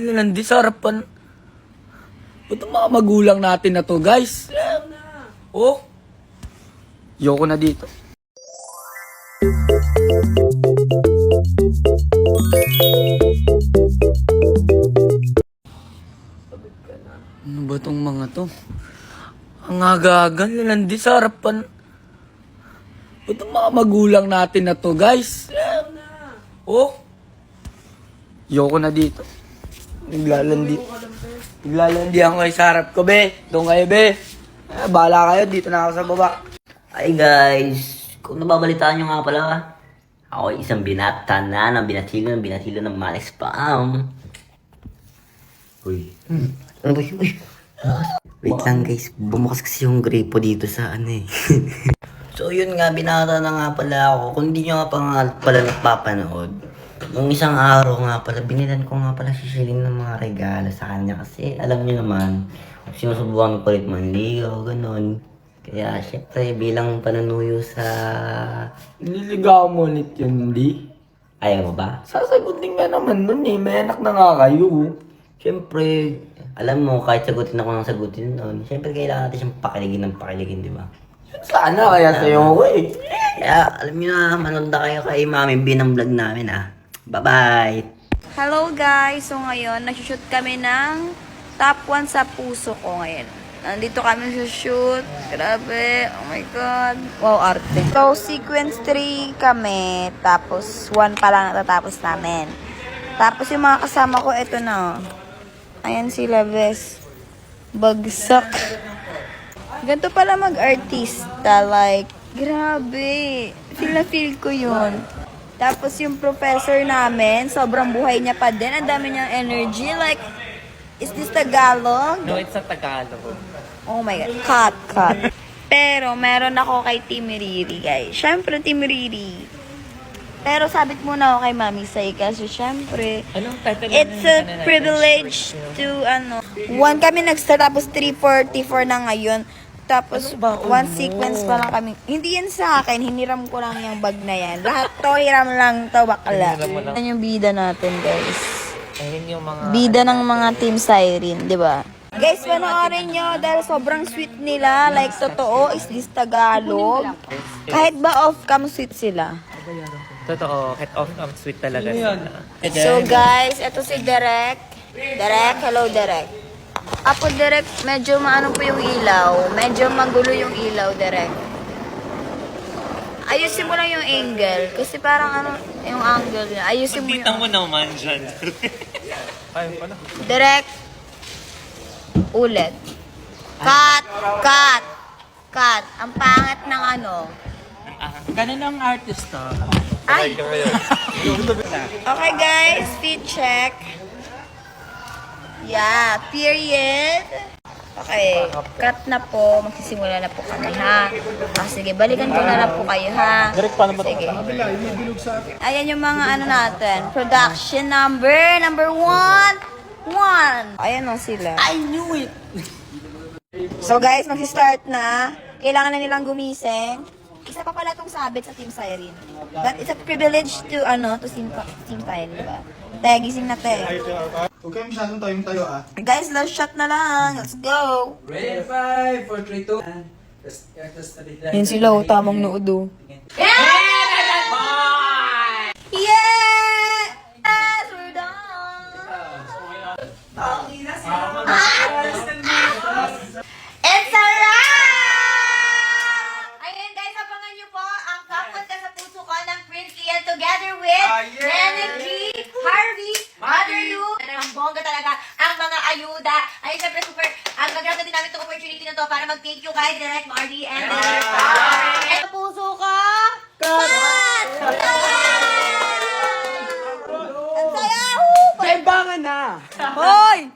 Nandi sa harapan. Ba't ang mga magulang natin na to, guys? Oh, yoko na dito. Ano ba tong mga to? Ang aga-aga, nalandi sa harapan. Ba't ang mga magulang natin na to, guys? Oh, yoko na dito. Naglalandi ako sa harap ko, be. Doon kayo, be. Bahala kayo, dito na ako sa baba. Hi guys! Kung nababalitaan nyo nga pala, ako ay isang binata na ng binatilo ng mga spam. Uy. Ano ba yun? Uy. Wait lang guys, bumukas kasi yung gripo dito sa ano eh. So yun nga, binata na nga pala ako. Kung di nyo nga pa nga pala napapanood, nung isang araw nga pala, binilan ko nga pala si Shelin ng mga regalo sa kanya kasi alam niyo naman, sinusubukan ko ulit manligaw, ganun. Kaya syempre bilang pananuyo sa... Nililigaw mo ulit yun, hindi? Ayaw mo ba? Sasagutin nga naman nun eh. May anak na nga kayo. Syempre, alam mo, kahit sagutin ako ng sagutin nun, syempre kailangan natin siyang pakiligin, di ba? Sana kaya sa'yo ko eh. Kaya alam niyo na, manood na kayo kay Mami B ng vlog namin ah. Bye-bye! Hello guys! So ngayon, nag-shoot kami ng top 1 sa puso ko ngayon. Nandito kami sa shoot. Grabe. Oh my God. Wow, arte. So, sequence 3 kami. Tapos, 1 pa lang natatapos namin. Tapos, yung mga kasama ko, eto na. Ayan sila, bes. Bagsak. Ganito pala mag-artista. Like, grabe. Feel na feel ko yun. Tapos yung professor namin, sobrang buhay niya pa din. Ang dami niyang energy. Like, is this Tagalog? No, it's a Tagalog. Oh my God. Cut. Pero, meron ako kay Team Riri, guys. Siyempre, Team Riri. Pero, sabit muna ako kay Mami Sai kasi siyempre, it's a privilege to, 1 kami nag-start, tapos 3:44 na ngayon. Tapos, 1 sequence pa lang kami. Hindi yan sa akin, hiniram ko lang yung bag na yan. Lahat to, hiram lang to, bakla. Yan yung bida natin, guys. Ayun yung mga... Bida ng mga Team Siren, di ba? Guys, panoorin nyo dahil sobrang sweet nila. Like, totoo, is this Tagalog? Kahit ba off-cam sweet sila. Totoo, head off sweet talaga sila. So, guys, eto si Derek. Derek, hello, Derek. Apo, Derek, medyo maano po yung ilaw. Medyo magulo yung ilaw, Derek. Ayusin mo lang yung angle. Kasi parang yung angle niya. Ayusin mo yung... mo naman dyan. Direct. Ulit. Cut. Cut. Cut. Ang pangit ng Ganun ang artista. Ay. Okay guys, speed check. Yeah, period. Okay, cut na po. Magsisimula na po kami, ha? Sige, balikan ko na lang po kayo, ha? Sige. Ayan yung mga natin. Production number 1. Ayan o sila. I knew it! So guys, mag-start na. Kailangan na nilang gumising. Isa pa pala itong sabit sa Team Siren. But it's a privilege to, to Team Siren, diba? Te, gising na te. Huwag kayo masyadong tayo ah. Guys, last shot na lang. Let's go! Ready, 5, 4, 3, 2. Yan sila, tamang nood oh. Yeah! Yes! We're done! It's a wrap! Ayun guys, abangan nyo po ang Kapunta sa Puso Ko ng Prince Ian together with Neneng G, Harvey, Mother Lu. Ang bongga talaga ang mga ayuda. Ay, syempre super, ang gagrab din namin itong opportunity na to para mag-thank you kay Direct Marty and Direct Power. Ito puso ko! Cut! Ang saya! Kaibangan na! Hoy!